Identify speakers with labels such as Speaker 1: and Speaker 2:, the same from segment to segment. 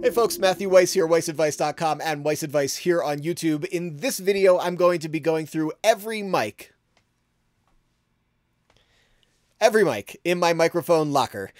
Speaker 1: Hey folks, Matthew Weiss here, WeissAdvice.com and Weiss Advice here on YouTube. In this video, I'm going to be going through every mic in my microphone locker.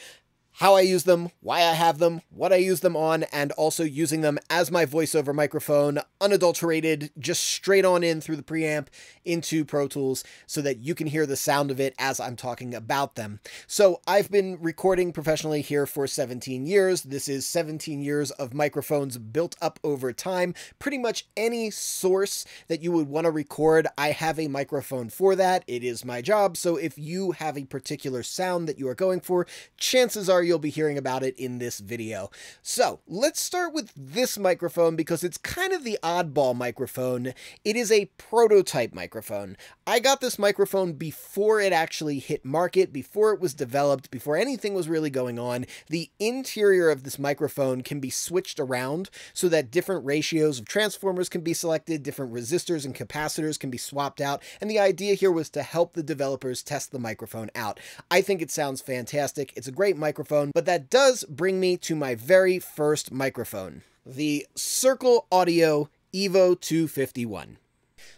Speaker 1: How I use them, why I have them, what I use them on, and also using them as my voiceover microphone, unadulterated, just straight on in through the preamp into Pro Tools so that you can hear the sound of it as I'm talking about them. So I've been recording professionally here for 17 years. This is 17 years of microphones built up over time. Pretty much any source that you would want to record, I have a microphone for that. It is my job. So if you have a particular sound that you are going for, chances are you'll be hearing about it in this video. So let's start with this microphone because it's kind of the oddball microphone. It is a prototype microphone. I got this microphone before it actually hit market, before it was developed, before anything was really going on. The interior of this microphone can be switched around so that different ratios of transformers can be selected, different resistors and capacitors can be swapped out, and the idea here was to help the developers test the microphone out. I think it sounds fantastic. It's a great microphone. But that does bring me to my very first microphone, the Circle Audio Evo 251.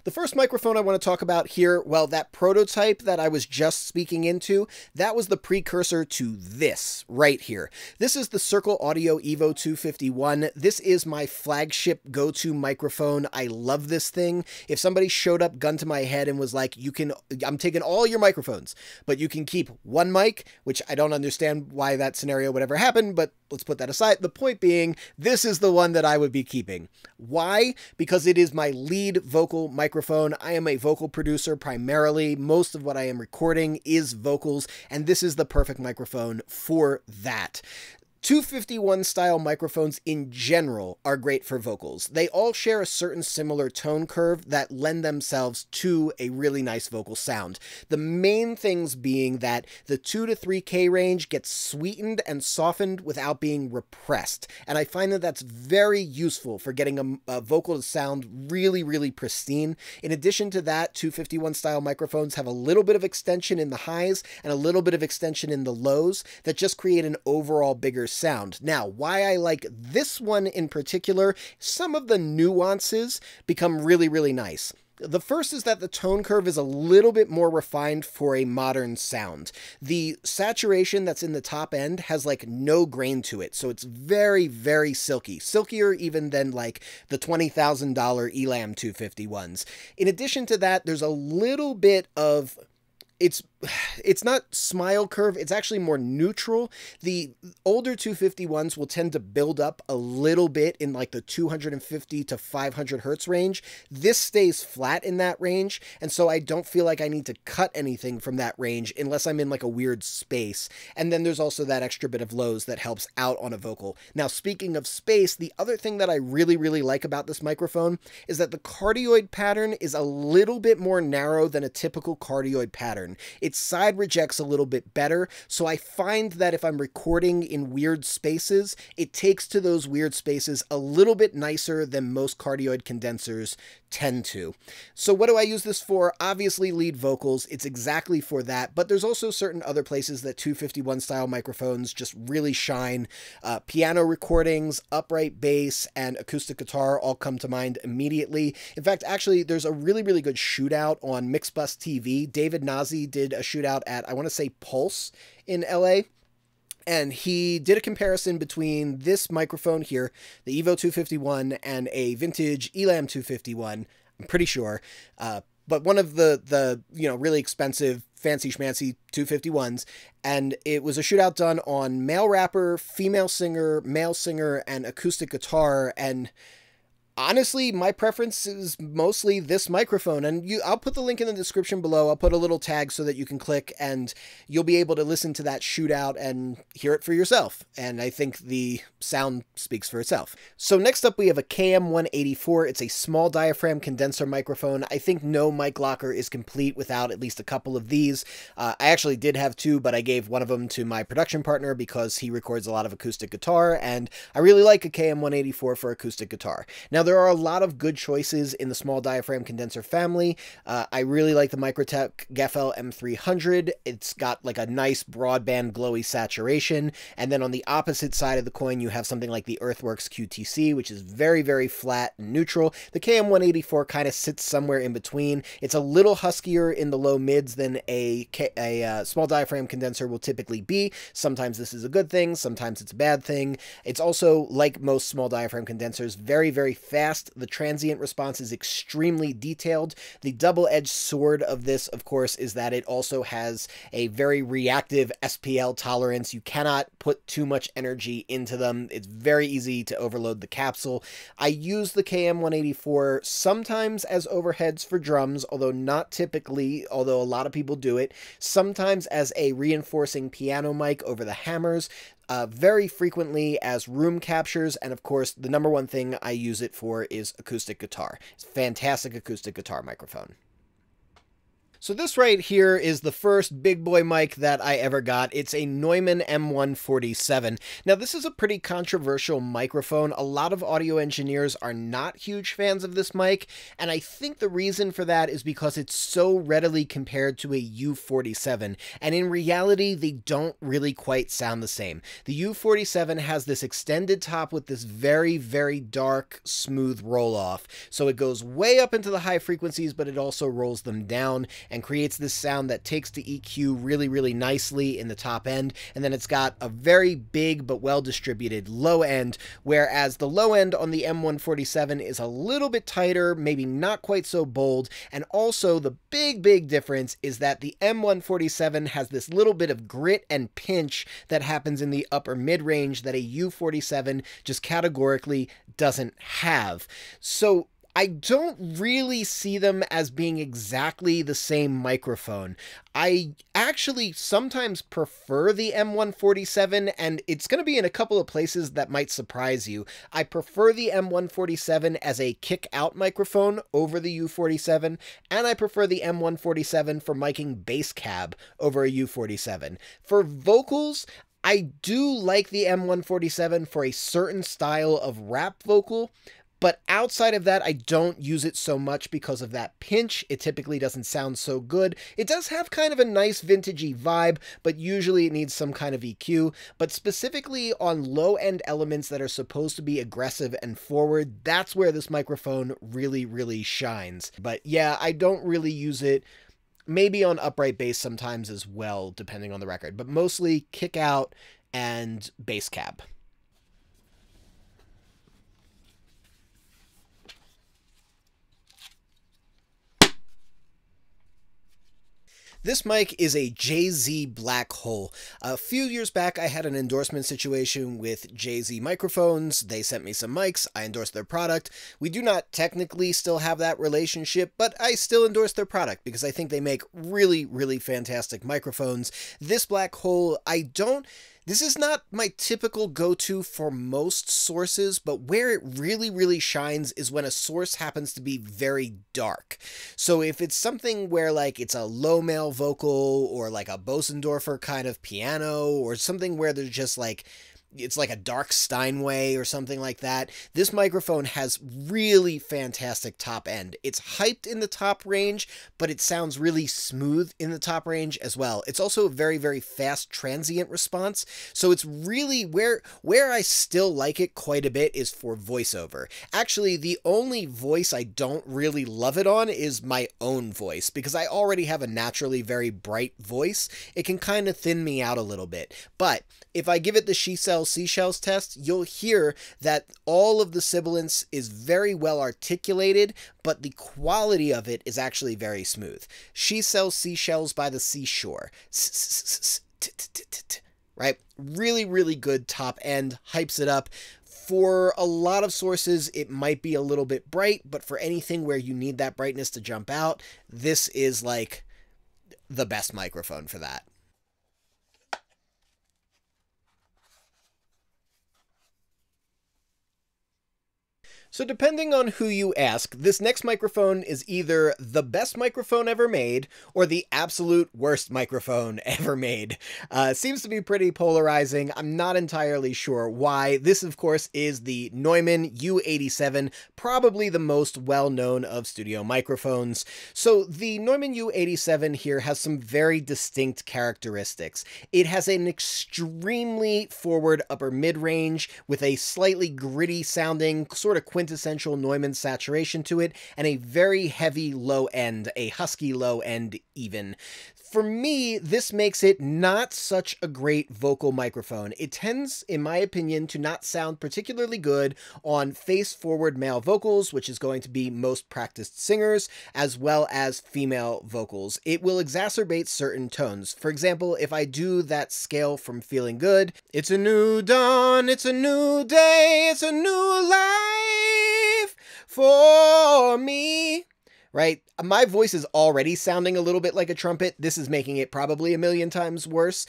Speaker 1: The first microphone I want to talk about here, well, that prototype that I was just speaking into, that was the precursor to this right here. This is the Circle Audio Evo 251. This is my flagship go-to microphone. I love this thing. If somebody showed up, gun to my head, and was like, I'm taking all your microphones, but you can keep one mic, which I don't understand why that scenario would ever happen, but let's put that aside. The point being, this is the one that I would be keeping. Why? Because it is my lead vocal microphone. I am a vocal producer primarily. Most of what I am recording is vocals, and this is the perfect microphone for that. 251 style microphones in general are great for vocals. They all share a certain similar tone curve that lend themselves to a really nice vocal sound. The main things being that the 2 to 3K range gets sweetened and softened without being repressed. And I find that that's very useful for getting a vocal to sound really, really pristine. In addition to that, 251 style microphones have a little bit of extension in the highs and a little bit of extension in the lows that just create an overall bigger sound. Now, why I like this one in particular, some of the nuances become really, really nice. The first is that the tone curve is a little bit more refined for a modern sound. The saturation that's in the top end has like no grain to it, so it's very, very silky. Silkier even than like the $20,000 Elam 251s. In addition to that, there's a little bit of it's not smile curve, it's actually more neutral. The older 251s will tend to build up a little bit in like the 250 to 500 hertz range. This stays flat in that range, and so I don't feel like I need to cut anything from that range unless I'm in like a weird space. And then there's also that extra bit of lows that helps out on a vocal. Now, speaking of space, the other thing that I really, really like about this microphone is that the cardioid pattern is a little bit more narrow than a typical cardioid pattern. Its side rejects a little bit better, so I find that if I'm recording in weird spaces, it takes to those weird spaces a little bit nicer than most cardioid condensers tend to. So what do I use this for? Obviously lead vocals, it's exactly for that, but there's also certain other places that 251 style microphones just really shine. Piano recordings, upright bass, and acoustic guitar all come to mind immediately. In fact, actually, there's a really, really good shootout on Mixbus TV. David Nazi did a shootout at, I want to say, Pulse in LA. And he did a comparison between this microphone here, the Evo 251, and a vintage Elam 251, I'm pretty sure. But one of the really expensive, fancy schmancy 251s. And it was a shootout done on male rapper, female singer, male singer, and acoustic guitar. And honestly, my preference is mostly this microphone, and I'll put the link in the description below. I'll put a little tag so that you can click and you'll be able to listen to that shootout and hear it for yourself. And I think the sound speaks for itself. So next up we have a KM184. It's a small diaphragm condenser microphone. I think no mic locker is complete without at least a couple of these. I actually did have two, but I gave one of them to my production partner because he records a lot of acoustic guitar, and I really like a KM184 for acoustic guitar. Now, there are a lot of good choices in the small diaphragm condenser family. I really like the Microtech Gefell M300. It's got like a nice broadband glowy saturation. And then on the opposite side of the coin, you have something like the Earthworks QTC, which is very, very flat and neutral. The KM184 kind of sits somewhere in between. It's a little huskier in the low mids than a small diaphragm condenser will typically be. Sometimes this is a good thing, sometimes it's a bad thing. It's also, like most small diaphragm condensers, very, very fast. The transient response is extremely detailed. The double-edged sword of this, of course, is that it also has a very reactive SPL tolerance. You cannot put too much energy into them. It's very easy to overload the capsule. I use the KM184 sometimes as overheads for drums, although not typically, although a lot of people do it. Sometimes as a reinforcing piano mic over the hammers. Very frequently as room captures, and of course, the number one thing I use it for is acoustic guitar. It's a fantastic acoustic guitar microphone. So this right here is the first big boy mic that I ever got. It's a Neumann M147. Now this is a pretty controversial microphone. A lot of audio engineers are not huge fans of this mic, and I think the reason for that is because it's so readily compared to a U47, and in reality they don't really quite sound the same. The U47 has this extended top with this very, very dark, smooth roll-off, so it goes way up into the high frequencies, but it also rolls them down, and creates this sound that takes the EQ really, really nicely in the top end. And then it's got a very big but well-distributed low end, whereas the low end on the M147 is a little bit tighter, maybe not quite so bold. And also the big, big difference is that the M147 has this little bit of grit and pinch that happens in the upper mid-range that a U47 just categorically doesn't have. So I don't really see them as being exactly the same microphone. I actually sometimes prefer the M147, and it's going to be in a couple of places that might surprise you. I prefer the M147 as a kick-out microphone over the U47, and I prefer the M147 for miking bass cab over a U47. For vocals, I do like the M147 for a certain style of rap vocal, but outside of that, I don't use it so much because of that pinch. It typically doesn't sound so good. It does have kind of a nice vintagey vibe, but usually it needs some kind of EQ. But specifically on low-end elements that are supposed to be aggressive and forward, that's where this microphone really, really shines. But yeah, I don't really use it. Maybe on upright bass sometimes as well, depending on the record. But mostly kick out and bass cab. This mic is a JZ Black Hole. A few years back, I had an endorsement situation with JZ microphones. They sent me some mics. I endorsed their product. We do not technically still have that relationship, but I still endorse their product because I think they make really, really fantastic microphones. This Black Hole, this is not my typical go-to for most sources, but where it really, really shines is when a source happens to be very dark. So if it's something where like it's a low male vocal or like a Bosendorfer kind of piano or something where there's just like it's like a dark Steinway or something like that, this microphone has really fantastic top end. It's hyped in the top range, but it sounds really smooth in the top range as well. It's also a very, very fast transient response, so it's really where I still like it quite a bit is for voiceover. Actually, the only voice I don't really love it on is my own voice, because I already have a naturally very bright voice. It can kind of thin me out a little bit, but if I give it the She-Sells Seashells test, you'll hear that all of the sibilance is very well articulated, but the quality of it is actually very smooth. She sells seashells by the seashore. Right? Really, really good top end, hypes it up. For a lot of sources, it might be a little bit bright, but for anything where you need that brightness to jump out, this is like the best microphone for that. So depending on who you ask, this next microphone is either the best microphone ever made or the absolute worst microphone ever made. Seems to be pretty polarizing. I'm not entirely sure why. This, of course, is the Neumann U87, probably the most well-known of studio microphones. So the Neumann U87 here has some very distinct characteristics. It has an extremely forward upper mid-range with a slightly gritty sounding, sort of quintessential Neumann saturation to it, and a very heavy low end, a husky low end even. For me, this makes it not such a great vocal microphone. It tends, in my opinion, to not sound particularly good on face-forward male vocals, which is going to be most practiced singers, as well as female vocals. It will exacerbate certain tones. For example, if I do that scale from Feeling Good, it's a new dawn, it's a new day, it's a new life for me. Right? My voice is already sounding a little bit like a trumpet. This is making it probably a million times worse.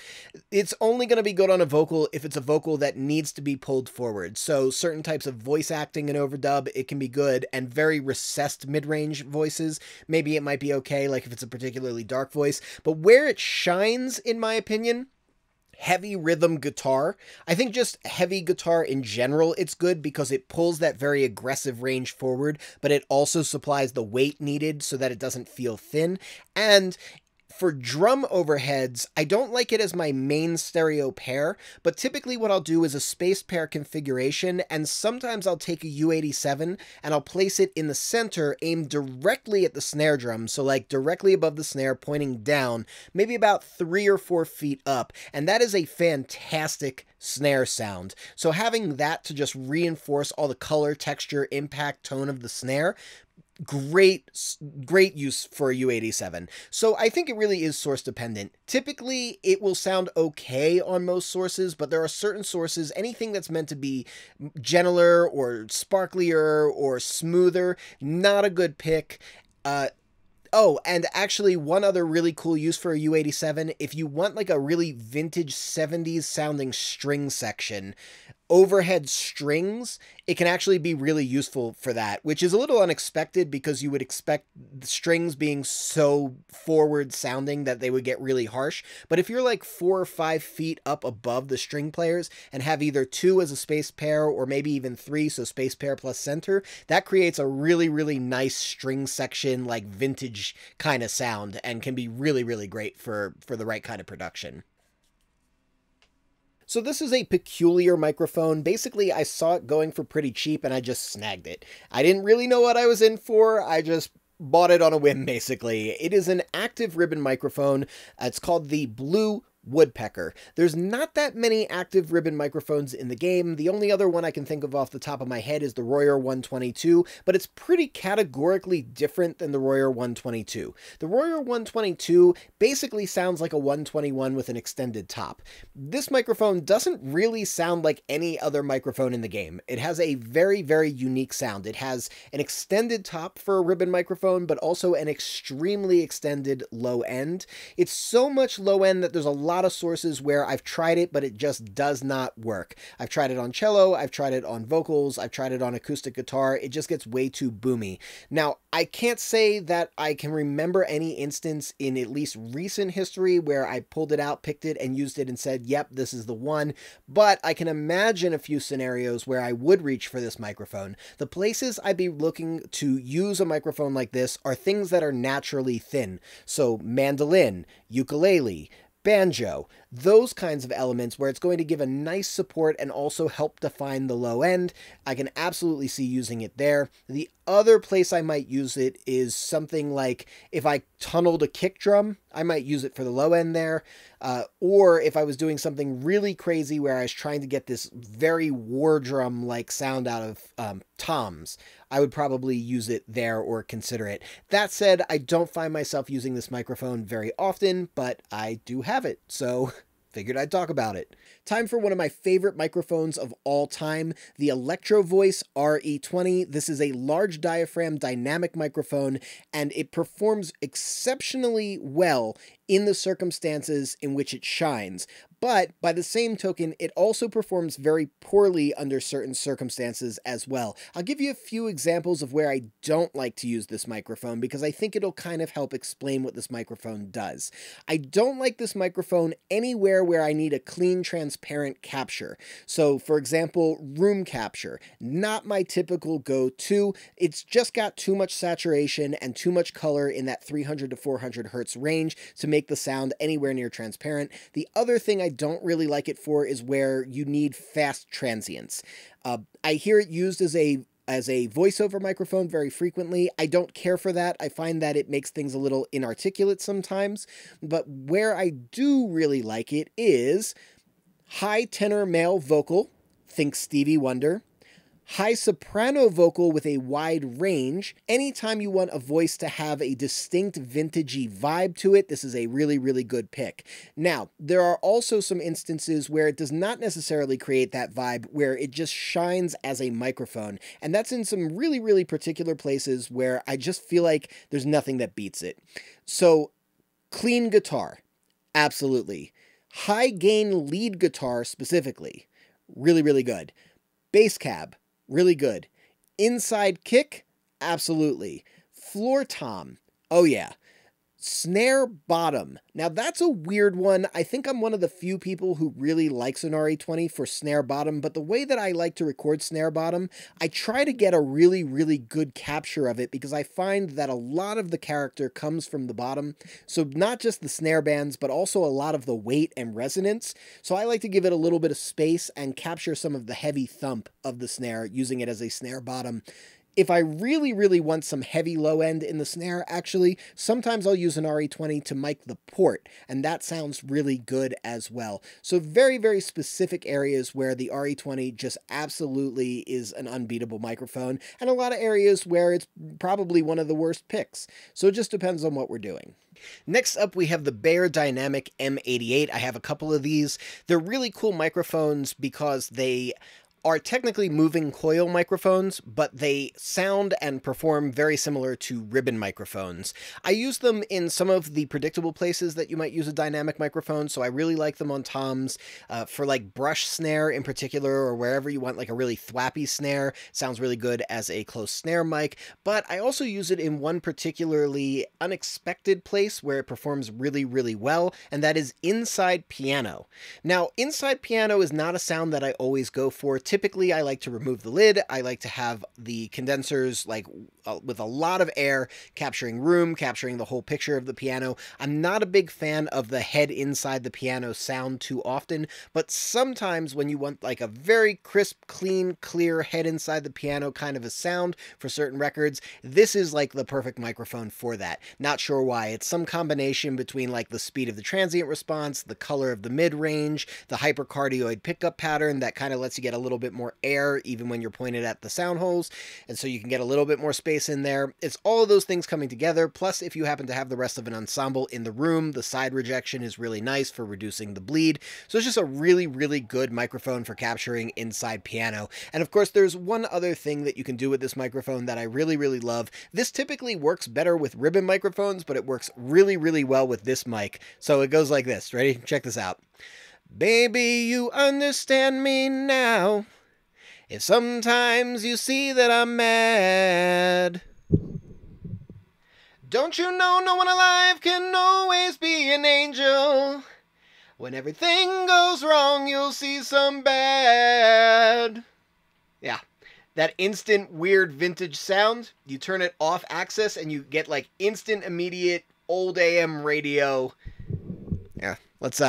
Speaker 1: It's only going to be good on a vocal if it's a vocal that needs to be pulled forward. So certain types of voice acting and overdub, it can be good, and very recessed mid-range voices, maybe it might be okay, like if it's a particularly dark voice. But where it shines, in my opinion, heavy rhythm guitar. I think just heavy guitar in general, it's good because it pulls that very aggressive range forward, but it also supplies the weight needed so that it doesn't feel thin. And for drum overheads, I don't like it as my main stereo pair, but typically what I'll do is a spaced pair configuration, and sometimes I'll take a U87 and I'll place it in the center, aimed directly at the snare drum, so like directly above the snare, pointing down, maybe about 3 or 4 feet up, and that is a fantastic snare sound. So having that to just reinforce all the color, texture, impact, tone of the snare, great use for a U87. So I think it really is source dependent. Typically, it will sound okay on most sources, but there are certain sources, anything that's meant to be gentler or sparklier or smoother, not a good pick. Oh, and actually one other really cool use for a U87, if you want like a really vintage 70s sounding string section, overhead strings, it can actually be really useful for that, which is a little unexpected because you would expect the strings being so forward sounding that they would get really harsh. But if you're like 4 or 5 feet up above the string players and have either 2 as a spaced pair or maybe even 3, so spaced pair plus center, that creates a really, really nice string section, like vintage kind of sound, and can be really, really great for the right kind of production. So this is a peculiar microphone. Basically, I saw it going for pretty cheap and I just snagged it. I didn't really know what I was in for. I just bought it on a whim, basically. It is an active ribbon microphone. It's called the Blue Woodpecker. There's not that many active ribbon microphones in the game. The only other one I can think of off the top of my head is the Royer 122, but it's pretty categorically different than the Royer 122. The Royer 122 basically sounds like a 121 with an extended top. This microphone doesn't really sound like any other microphone in the game. It has a very, very unique sound. It has an extended top for a ribbon microphone, but also an extremely extended low end. It's so much low end that there's a lot of sources where I've tried it, but it just does not work. I've tried it on cello, I've tried it on vocals, I've tried it on acoustic guitar. It just gets way too boomy. Now, I can't say that I can remember any instance in at least recent history where I pulled it out, picked it, and used it and said, yep, this is the one, but I can imagine a few scenarios where I would reach for this microphone. The places I'd be looking to use a microphone like this are things that are naturally thin. So mandolin, ukulele, banjo, those kinds of elements where it's going to give a nice support and also help define the low end. I can absolutely see using it there. The other place I might use it is something like if I tunneled a kick drum, I might use it for the low end there. Or if I was doing something really crazy where I was trying to get this very war drum-like sound out of toms, I would probably use it there or consider it. That said, I don't find myself using this microphone very often, but I do have it, so figured I'd talk about it. Time for one of my favorite microphones of all time, the Electro Voice RE20. This is a large diaphragm dynamic microphone, and it performs exceptionally well in the circumstances in which it shines. But by the same token, it also performs very poorly under certain circumstances as well. I'll give you a few examples of where I don't like to use this microphone because I think it'll kind of help explain what this microphone does. I don't like this microphone anywhere where I need a clean, transparent capture. So, for example, room capture. Not my typical go-to. It's just got too much saturation and too much color in that 300 to 400 hertz range to make the sound anywhere near transparent. The other thing I don't really like it for is where you need fast transients. I hear it used as a voiceover microphone very frequently. I don't care for that. I find that it makes things a little inarticulate sometimes. But where I do really like it is high tenor male vocal, think Stevie Wonder. High soprano vocal with a wide range. Anytime you want a voice to have a distinct vintagey vibe to it, this is a really, really good pick. Now, there are also some instances where it does not necessarily create that vibe, where it just shines as a microphone. And that's in some really, really particular places where I just feel like there's nothing that beats it. So, clean guitar, absolutely. High gain lead guitar specifically, really, really good. Bass cab, really good. Inside kick, absolutely. Floor tom, oh yeah. Snare bottom. Now that's a weird one. I think I'm one of the few people who really likes an RE20 for snare bottom, but the way that I like to record snare bottom, I try to get a really, really good capture of it because I find that a lot of the character comes from the bottom. So not just the snare bands, but also a lot of the weight and resonance. So I like to give it a little bit of space and capture some of the heavy thump of the snare using it as a snare bottom. If I really, really want some heavy low end in the snare, actually, sometimes I'll use an RE20 to mic the port, and that sounds really good as well. So very, very specific areas where the RE20 just absolutely is an unbeatable microphone, and a lot of areas where it's probably one of the worst picks. So it just depends on what we're doing. Next up, we have the Beyerdynamic M88. I have a couple of these. They're really cool microphones because they are technically moving coil microphones, but they sound and perform very similar to ribbon microphones. I use them in some of the predictable places that you might use a dynamic microphone, so I really like them on toms for like brush snare in particular, or wherever you want like a really thwappy snare. Sounds really good as a close snare mic, but I also use it in one particularly unexpected place where it performs really, really well, and that is inside piano. Now, inside piano is not a sound that I always go for. Typically, I like to remove the lid. I like to have the condensers like with a lot of air, capturing room, capturing the whole picture of the piano. I'm not a big fan of the head inside the piano sound too often, but sometimes when you want like a very crisp, clean, clear head inside the piano kind of a sound for certain records, this is like the perfect microphone for that. Not sure why. It's some combination between like the speed of the transient response, the color of the mid-range, the hypercardioid pickup pattern that kind of lets you get a little bit more air even when you're pointed at the sound holes, and so you can get a little bit more space in there. It's all of those things coming together, plus if you happen to have the rest of an ensemble in the room, the side rejection is really nice for reducing the bleed. So it's just a really, really good microphone for capturing inside piano. And of course, there's one other thing that you can do with this microphone that I really, really love. This typically works better with ribbon microphones, but it works really, really well with this mic. So it goes like this. Ready? Check this out. Baby, you understand me now. If sometimes you see that I'm mad. Don't you know no one alive can always be an angel? When everything goes wrong, you'll see some bad. Yeah, that instant weird vintage sound, you turn it off axis and you get like instant immediate old AM radio. Yeah, let's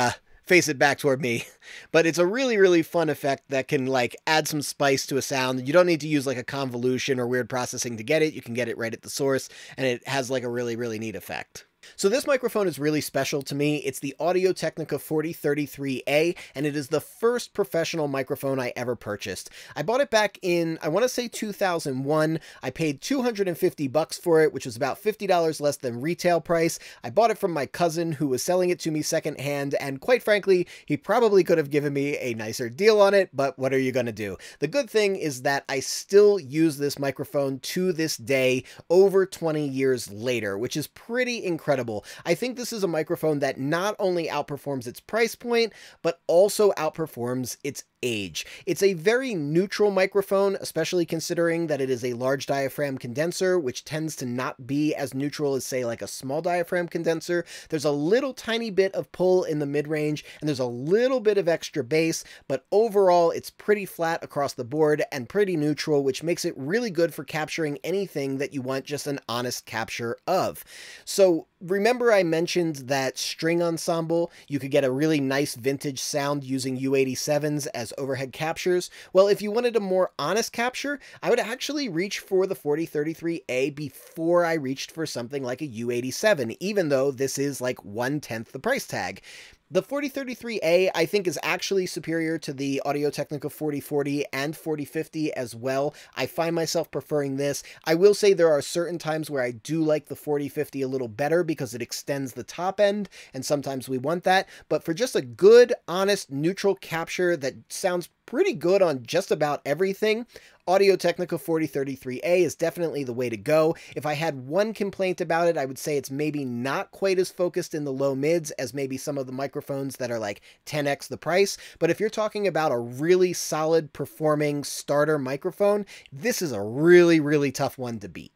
Speaker 1: face it back toward me. But it's a really, really fun effect that can like add some spice to a sound. You don't need to use like a convolution or weird processing to get it. You can get it right at the source, and it has like a really, really neat effect. So this microphone is really special to me. It's the Audio-Technica 4033A, and it is the first professional microphone I ever purchased. I bought it back in, I want to say 2001. I paid $250 for it, which was about $50 less than retail price. I bought it from my cousin who was selling it to me secondhand, and quite frankly, he probably could have given me a nicer deal on it, but what are you going to do? The good thing is that I still use this microphone to this day, over 20 years later, which is pretty incredible incredible. I think this is a microphone that not only outperforms its price point, but also outperforms its age. It's a very neutral microphone, especially considering that it is a large diaphragm condenser, which tends to not be as neutral as, say, like a small diaphragm condenser. There's a little tiny bit of pull in the mid-range, and there's a little bit of extra bass, but overall it's pretty flat across the board and pretty neutral, which makes it really good for capturing anything that you want just an honest capture of. So remember I mentioned that string ensemble, you could get a really nice vintage sound using U87s as overhead captures. Well, if you wanted a more honest capture, I would actually reach for the 4033A before I reached for something like a U87, even though this is like 1/10 the price tag. The 4033A, I think, is actually superior to the Audio-Technica 4040 and 4050 as well. I find myself preferring this. I will say there are certain times where I do like the 4050 a little better because it extends the top end, and sometimes we want that. But for just a good, honest, neutral capture that sounds pretty good on just about everything, Audio-Technica 4033A is definitely the way to go. If I had one complaint about it, I would say it's maybe not quite as focused in the low mids as maybe some of the microphones that are like 10x the price. But if you're talking about a really solid performing starter microphone, this is a really, really tough one to beat.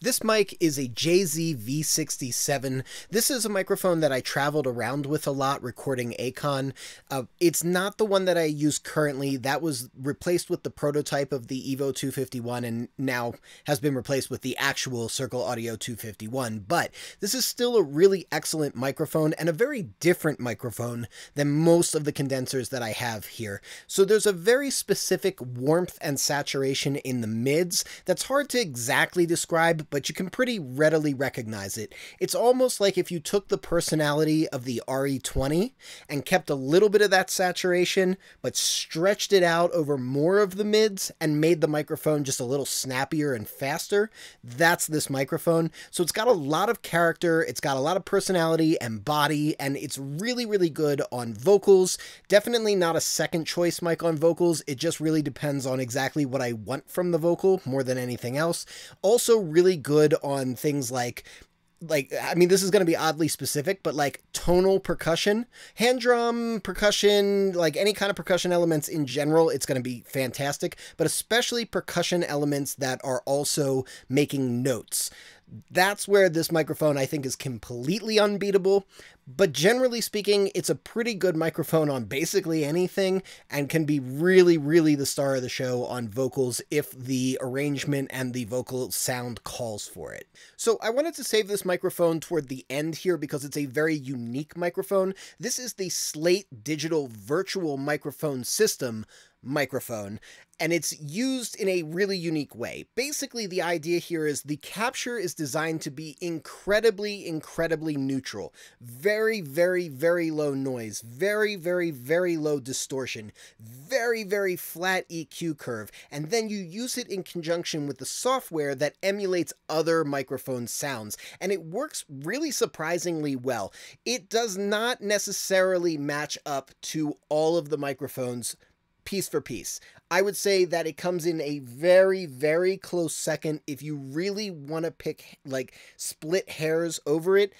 Speaker 1: This mic is a JZ V67. This is a microphone that I traveled around with a lot recording Acon. It's not the one that I use currently. That was replaced with the prototype of the Evo 251 and now has been replaced with the actual Circle Audio 251. But this is still a really excellent microphone and a very different microphone than most of the condensers that I have here. So there's a very specific warmth and saturation in the mids that's hard to exactly describe, but you can pretty readily recognize it. It's almost like if you took the personality of the RE20 and kept a little bit of that saturation, but stretched it out over more of the mids and made the microphone just a little snappier and faster. That's this microphone. So it's got a lot of character, it's got a lot of personality and body, and it's really, really good on vocals. Definitely not a second choice mic on vocals. It just really depends on exactly what I want from the vocal more than anything else. Also really good on things like I mean, this is going to be oddly specific, but like tonal percussion, hand drum percussion, like any kind of percussion elements in general, it's going to be fantastic, but especially percussion elements that are also making notes. That's where this microphone, I think, is completely unbeatable. But generally speaking, it's a pretty good microphone on basically anything and can be really, really the star of the show on vocals if the arrangement and the vocal sound calls for it. So I wanted to save this microphone toward the end here because it's a very unique microphone. This is the Slate Digital Virtual Microphone System microphone, and it's used in a really unique way. Basically, the idea here is the capture is designed to be incredibly, incredibly neutral. Very, very, very low noise. Very, very, very low distortion. Very, very flat EQ curve. And then you use it in conjunction with the software that emulates other microphone sounds. And it works really surprisingly well. It does not necessarily match up to all of the microphones piece for piece. I would say that it comes in a very, very close second. If you really want to pick, like, split hairs over it,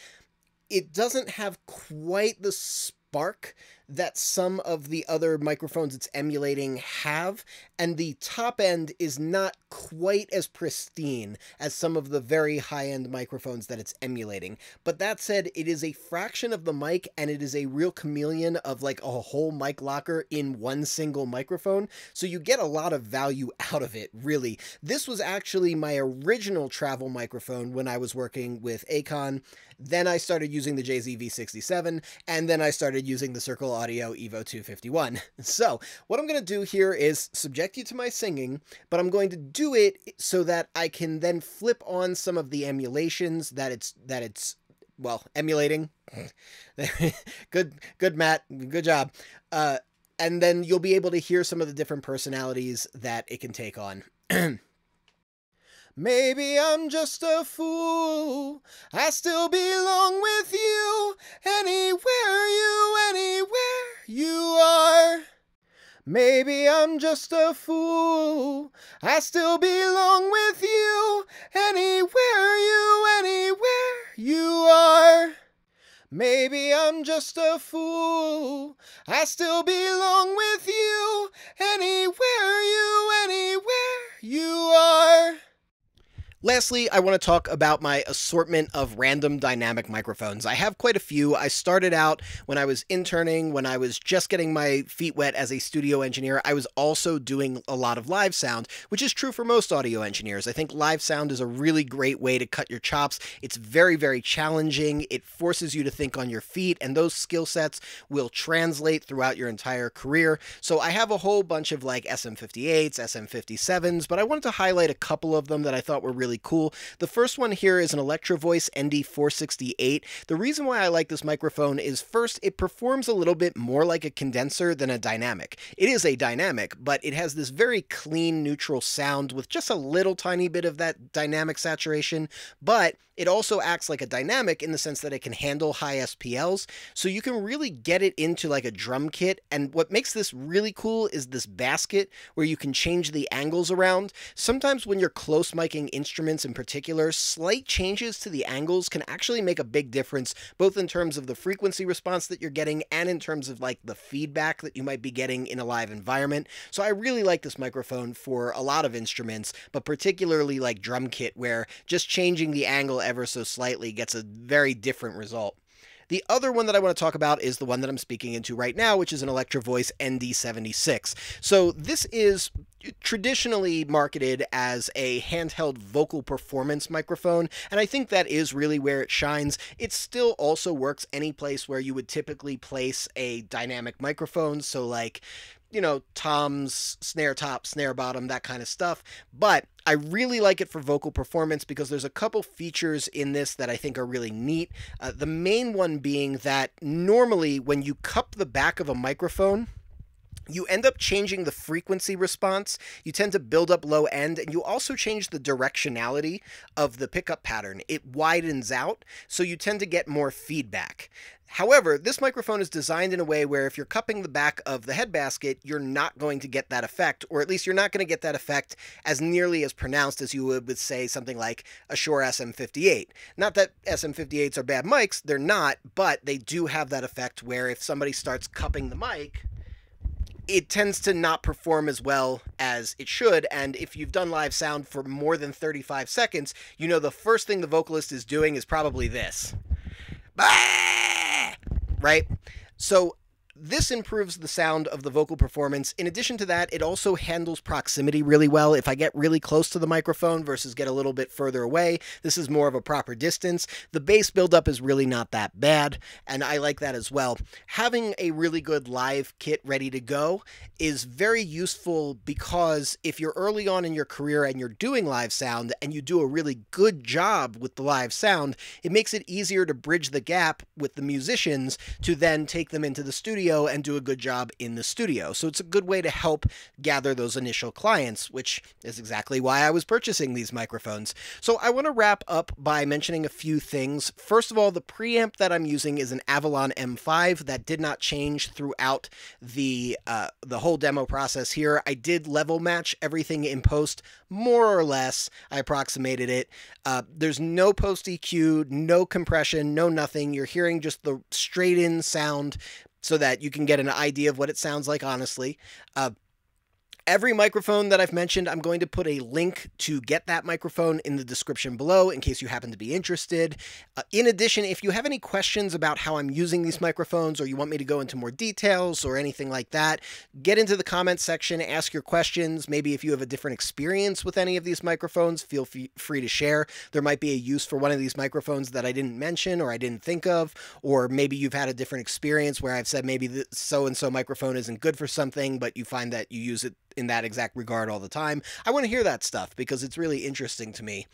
Speaker 1: it doesn't have quite the spark that some of the other microphones it's emulating have, and the top end is not quite as pristine as some of the very high-end microphones that it's emulating. But that said, it is a fraction of the mic, and it is a real chameleon of like a whole mic locker in one single microphone, so you get a lot of value out of it, really. This was actually my original travel microphone when I was working with Acon. Then I started using the JZ V67, and then I started using the Circle Audio Evo 251. So what I'm going to do here is subject you to my singing, but I'm going to do it so that I can then flip on some of the emulations that it's well, emulating. Good, Matt. Good job. And then you'll be able to hear some of the different personalities that it can take on. Maybe I'm just a fool, I still belong with you, anywhere you are. Maybe I'm just a fool, I still belong with you, anywhere you are. Maybe I'm just a fool. I still belong with you. Anywhere you are. Lastly, I want to talk about my assortment of random dynamic microphones. I have quite a few. I started out when I was interning, when I was just getting my feet wet as a studio engineer. I was also doing a lot of live sound, which is true for most audio engineers. I think live sound is a really great way to cut your chops. It's very, very challenging. It forces you to think on your feet, and those skill sets will translate throughout your entire career. So I have a whole bunch of like SM58s, SM57s, but I wanted to highlight a couple of them that I thought were really cool. The first one here is an Electro Voice ND468. The reason why I like this microphone is, first, it performs a little bit more like a condenser than a dynamic. It is a dynamic, but it has this very clean, neutral sound with just a little tiny bit of that dynamic saturation, but it also acts like a dynamic in the sense that it can handle high SPLs, so you can really get it into like a drum kit. And what makes this really cool is this basket where you can change the angles around. Sometimes when you're close miking instruments in particular, slight changes to the angles can actually make a big difference, both in terms of the frequency response that you're getting and in terms of like the feedback that you might be getting in a live environment. So I really like this microphone for a lot of instruments, but particularly like drum kit, where just changing the angle ever so slightly gets a very different result. The other one that I want to talk about is the one that I'm speaking into right now, which is an Electro Voice ND76. So this is traditionally marketed as a handheld vocal performance microphone, and I think that is really where it shines. It still also works any place where you would typically place a dynamic microphone, so like, you know, toms, snare top, snare bottom, that kind of stuff. But I really like it for vocal performance because there's a couple features in this that I think are really neat. The main one being that normally when you cup the back of a microphone, you end up changing the frequency response, you tend to build up low end, and you also change the directionality of the pickup pattern. It widens out, so you tend to get more feedback. However, this microphone is designed in a way where if you're cupping the back of the head basket, you're not going to get that effect, or at least you're not going to get that effect as nearly as pronounced as you would with, say, something like a Shure SM58. Not that SM58s are bad mics, they're not, but they do have that effect where if somebody starts cupping the mic, it tends to not perform as well as it should. And if you've done live sound for more than 35 seconds, you know the first thing the vocalist is doing is probably this. Right? So this improves the sound of the vocal performance. In addition to that, it also handles proximity really well. If I get really close to the microphone versus get a little bit further away, this is more of a proper distance. The bass buildup is really not that bad, and I like that as well. Having a really good live kit ready to go is very useful because if you're early on in your career and you're doing live sound and you do a really good job with the live sound, it makes it easier to bridge the gap with the musicians to then take them into the studio and do a good job in the studio. So it's a good way to help gather those initial clients, which is exactly why I was purchasing these microphones. So I want to wrap up by mentioning a few things. First of all, the preamp that I'm using is an Avalon M5 that did not change throughout the whole demo process here. I did level match everything in post, more or less. I approximated it. There's no post EQ, no compression, no nothing. You're hearing just the straight in sound, so that you can get an idea of what it sounds like, honestly. Every microphone that I've mentioned, I'm going to put a link to get that microphone in the description below in case you happen to be interested. In addition, if you have any questions about how I'm using these microphones or you want me to go into more details or anything like that, get into the comments section, ask your questions. Maybe if you have a different experience with any of these microphones, feel free to share. There might be a use for one of these microphones that I didn't mention or I didn't think of, or maybe you've had a different experience where I've said maybe the so-and-so microphone isn't good for something, but you find that you use it in that exact regard all the time. I want to hear that stuff because it's really interesting to me.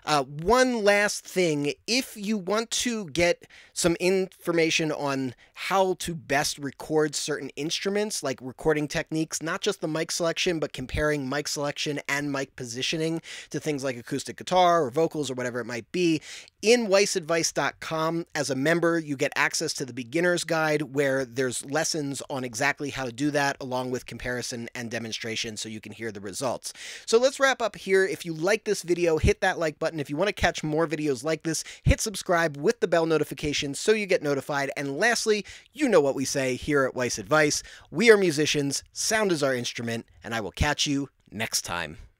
Speaker 1: One last thing, if you want to get some information on how to best record certain instruments, like recording techniques, not just the mic selection, but comparing mic selection and mic positioning to things like acoustic guitar or vocals or whatever it might be, in WeissAdvice.com, as a member, you get access to the beginner's guide where there's lessons on exactly how to do that, along with comparison and demonstration demonstration so you can hear the results. So let's wrap up here. If you like this video, hit that like button. If you want to catch more videos like this, hit subscribe with the bell notification so you get notified. And lastly, you know what we say here at Weiss Advice. We are musicians, sound is our instrument, and I will catch you next time.